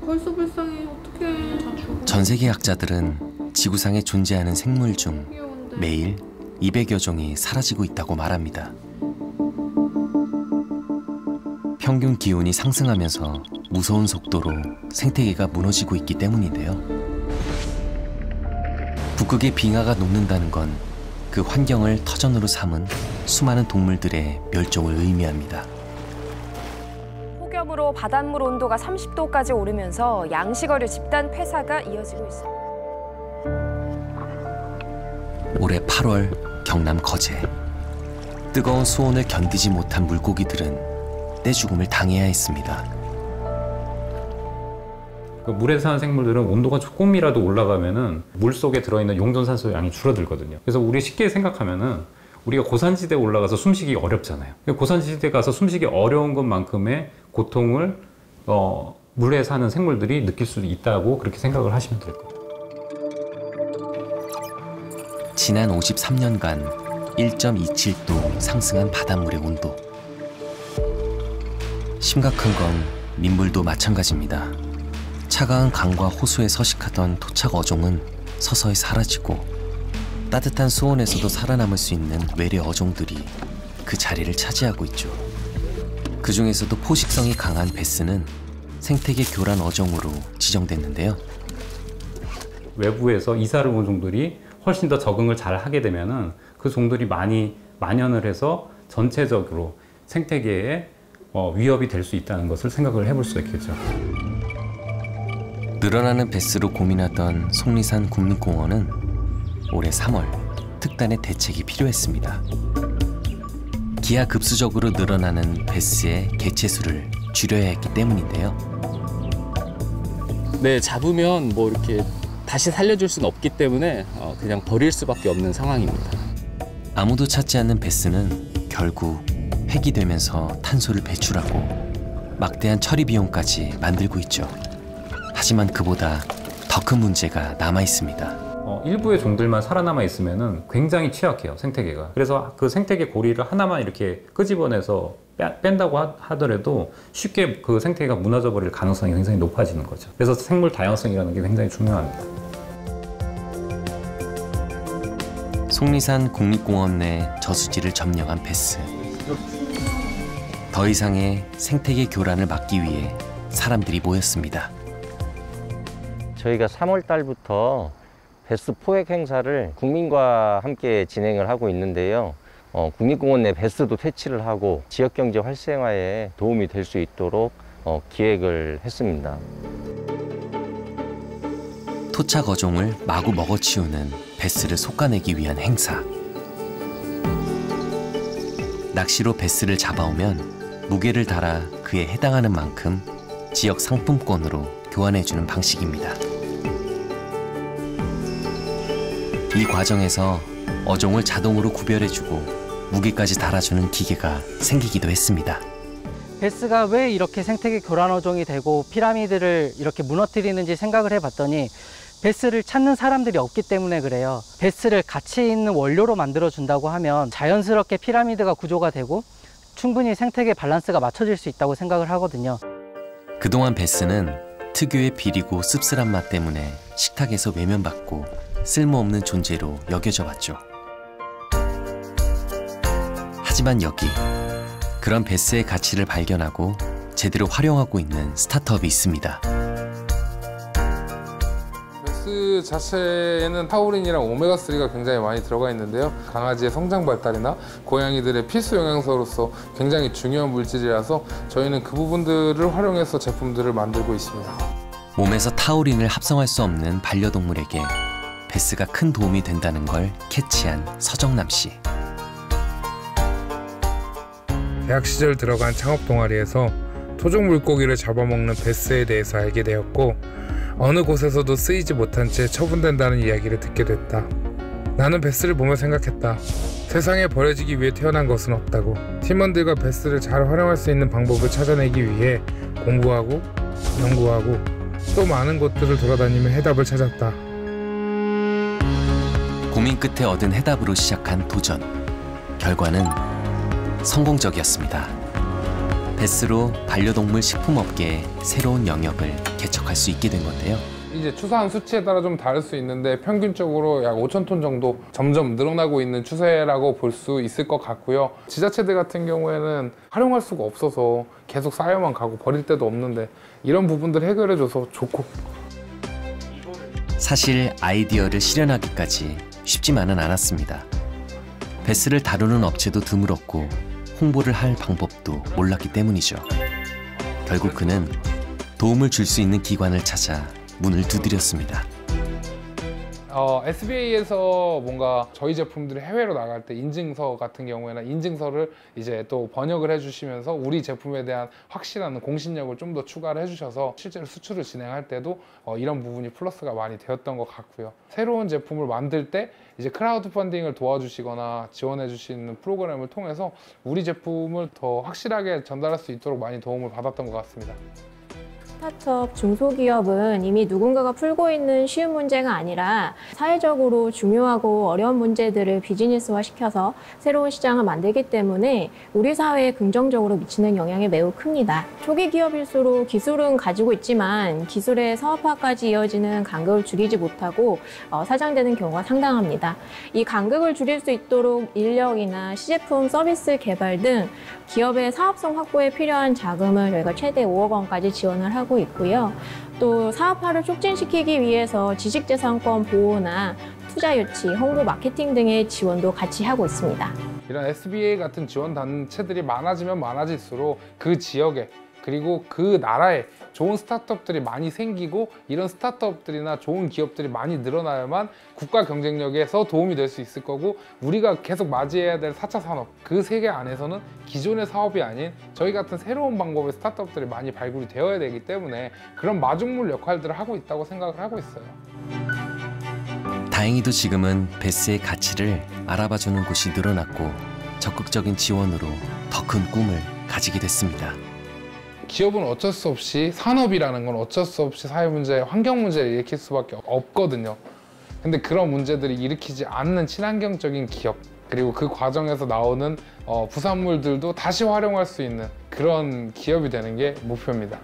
벌써 불쌍해. 어떡해. 전 세계 학자들은 지구상에 존재하는 생물 중 매일 200여 종이 사라지고 있다고 말합니다. 평균 기온이 상승하면서 무서운 속도로 생태계가 무너지고 있기 때문인데요. 북극의 빙하가 녹는다는 건 그 환경을 터전으로 삼은 수많은 동물들의 멸종을 의미합니다. 폭염으로 바닷물 온도가 30도까지 오르면서 양식어류 집단 폐사가 이어지고 있습니다. 올해 8월 경남 거제. 뜨거운 수온을 견디지 못한 물고기들은 떼죽음을 당해야 했습니다. 그 물에 사는 생물들은 온도가 조금이라도 올라가면은 물 속에 들어있는 용존산소 양이 줄어들거든요. 그래서 우리 쉽게 생각하면은 우리가 고산지대에 올라가서 숨쉬기 어렵잖아요. 고산지대에 가서 숨쉬기 어려운 것만큼의 고통을 물에 사는 생물들이 느낄 수 있다고 그렇게 생각을 하시면 될 거예요. 지난 53년간 1.27도 상승한 바닷물의 온도. 심각한 건 민물도 마찬가지입니다. 차가운 강과 호수에 서식하던 토착 어종은 서서히 사라지고 따뜻한 수온에서도 살아남을 수 있는 외래 어종들이 그 자리를 차지하고 있죠. 그 중에서도 포식성이 강한 베스는 생태계 교란 어종으로 지정됐는데요. 외부에서 이사를 온 종들이 훨씬 더 적응을 잘 하게 되면은 그 종들이 많이 만연을 해서 전체적으로 생태계에 위협이 될 수 있다는 것을 생각을 해볼 수 있겠죠. 늘어나는 베스로 고민하던 속리산 국립공원은 올해 3월 특단의 대책이 필요했습니다. 기하급수적으로 늘어나는 베스의 개체수를 줄여야 했기 때문인데요. 네, 잡으면 뭐 이렇게 다시 살려줄 수는 없기 때문에 그냥 버릴 수밖에 없는 상황입니다. 아무도 찾지 않는 베스는 결국 폐기되면서 탄소를 배출하고 막대한 처리 비용까지 만들고 있죠. 하지만 그보다 더 큰 문제가 남아 있습니다. 일부의 종들만 살아남아 있으면은 굉장히 취약해요, 생태계가. 그래서 그 생태계 고리를 하나만 이렇게 끄집어내서 뺀다고 하더라도 쉽게 그 생태계가 무너져 버릴 가능성이 굉장히 높아지는 거죠. 그래서 생물 다양성이라는 게 굉장히 중요합니다. 속리산 국립공원 내 저수지를 점령한 베스. 더 이상의 생태계 교란을 막기 위해 사람들이 모였습니다. 저희가 3월 달부터 베스 포획 행사를 국민과 함께 진행을 하고 있는데요. 국립공원 내 베스도 퇴치를 하고 지역경제 활성화에 도움이 될 수 있도록 기획을 했습니다. 토착 어종을 마구 먹어치우는 베스를 솎아내기 위한 행사. 낚시로 베스를 잡아오면 무게를 달아 그에 해당하는 만큼 지역 상품권으로 교환해주는 방식입니다. 이 과정에서 어종을 자동으로 구별해주고 무게까지 달아주는 기계가 생기기도 했습니다. 베스가 왜 이렇게 생태계 교란 어종이 되고 피라미드를 이렇게 무너뜨리는지 생각을 해봤더니 베스를 찾는 사람들이 없기 때문에 그래요. 베스를 가치 있는 원료로 만들어준다고 하면 자연스럽게 피라미드가 구조가 되고 충분히 생태계 밸런스가 맞춰질 수 있다고 생각을 하거든요. 그동안 베스는 특유의 비리고 씁쓸한 맛 때문에 식탁에서 외면받고 쓸모없는 존재로 여겨져 왔죠. 하지만 여기 그런 베스의 가치를 발견하고 제대로 활용하고 있는 스타트업이 있습니다. 베스 자체에는 타우린이랑 오메가3가 굉장히 많이 들어가 있는데요. 강아지의 성장 발달이나 고양이들의 필수 영양소로서 굉장히 중요한 물질이라서 저희는 그 부분들을 활용해서 제품들을 만들고 있습니다. 몸에서 타우린을 합성할 수 없는 반려동물에게 베스가 큰 도움이 된다는 걸 캐치한 서정남 씨. 대학 시절 들어간 창업 동아리에서 토종 물고기를 잡아먹는 베스에 대해서 알게 되었고 어느 곳에서도 쓰이지 못한 채 처분된다는 이야기를 듣게 됐다. 나는 베스를 보며 생각했다. 세상에 버려지기 위해 태어난 것은 없다고. 팀원들과 베스를 잘 활용할 수 있는 방법을 찾아내기 위해 공부하고 연구하고 또 많은 곳들을 돌아다니며 해답을 찾았다. 고민 끝에 얻은 해답으로 시작한 도전. 결과는 성공적이었습니다. 베스로 반려동물 식품업계에 새로운 영역을 개척할 수 있게 된 건데요. 이제 추수한 수치에 따라 좀 다를 수 있는데 평균적으로 약 5,000톤 정도 점점 늘어나고 있는 추세라고 볼 수 있을 것 같고요. 지자체들 같은 경우에는 활용할 수가 없어서 계속 쌓여만 가고 버릴 데도 없는데 이런 부분들 해결해줘서 좋고. 사실 아이디어를 실현하기까지 쉽지만은 않았습니다. 베스를 다루는 업체도 드물었고 홍보를 할 방법도 몰랐기 때문이죠. 결국 그는 도움을 줄 수 있는 기관을 찾아 문을 두드렸습니다. SBA에서 뭔가 저희 제품들이 해외로 나갈 때 인증서 같은 경우에는 인증서를 이제 또 번역을 해주시면서 우리 제품에 대한 확실한 공신력을 좀 더 추가를 해주셔서 실제로 수출을 진행할 때도 이런 부분이 플러스가 많이 되었던 것 같고요. 새로운 제품을 만들 때 이제 크라우드 펀딩을 도와주시거나 지원해 주시는 프로그램을 통해서 우리 제품을 더 확실하게 전달할 수 있도록 많이 도움을 받았던 것 같습니다. 스타트업, 중소기업은 이미 누군가가 풀고 있는 쉬운 문제가 아니라 사회적으로 중요하고 어려운 문제들을 비즈니스화 시켜서 새로운 시장을 만들기 때문에 우리 사회에 긍정적으로 미치는 영향이 매우 큽니다. 초기 기업일수록 기술은 가지고 있지만 기술의 사업화까지 이어지는 간극을 줄이지 못하고 사장되는 경우가 상당합니다. 이 간극을 줄일 수 있도록 인력이나 시제품 서비스 개발 등 기업의 사업성 확보에 필요한 자금을 저희가 최대 5억 원까지 지원을 하고 있고요. 또 사업화를 촉진시키기 위해서 지식재산권 보호나 투자 유치, 홍보 마케팅 등의 지원도 같이 하고 있습니다. 이런 SBA 같은 지원 단체들이 많아지면 많아질수록 그 지역에 그리고 그 나라에 좋은 스타트업들이 많이 생기고 이런 스타트업들이나 좋은 기업들이 많이 늘어나야만 국가 경쟁력에서 도움이 될 수 있을 거고 우리가 계속 맞이해야 될 4차 산업 그 세계 안에서는 기존의 사업이 아닌 저희 같은 새로운 방법의 스타트업들이 많이 발굴이 되어야 되기 때문에 그런 마중물 역할들을 하고 있다고 생각을 하고 있어요. 다행히도 지금은 베스의 가치를 알아봐주는 곳이 늘어났고 적극적인 지원으로 더 큰 꿈을 가지게 됐습니다. 기업은 어쩔 수 없이 산업이라는 건 어쩔 수 없이 사회 문제, 환경 문제를 일으킬 수밖에 없거든요. 근데 그런 문제들을 일으키지 않는 친환경적인 기업 그리고 그 과정에서 나오는 부산물들도 다시 활용할 수 있는 그런 기업이 되는 게 목표입니다.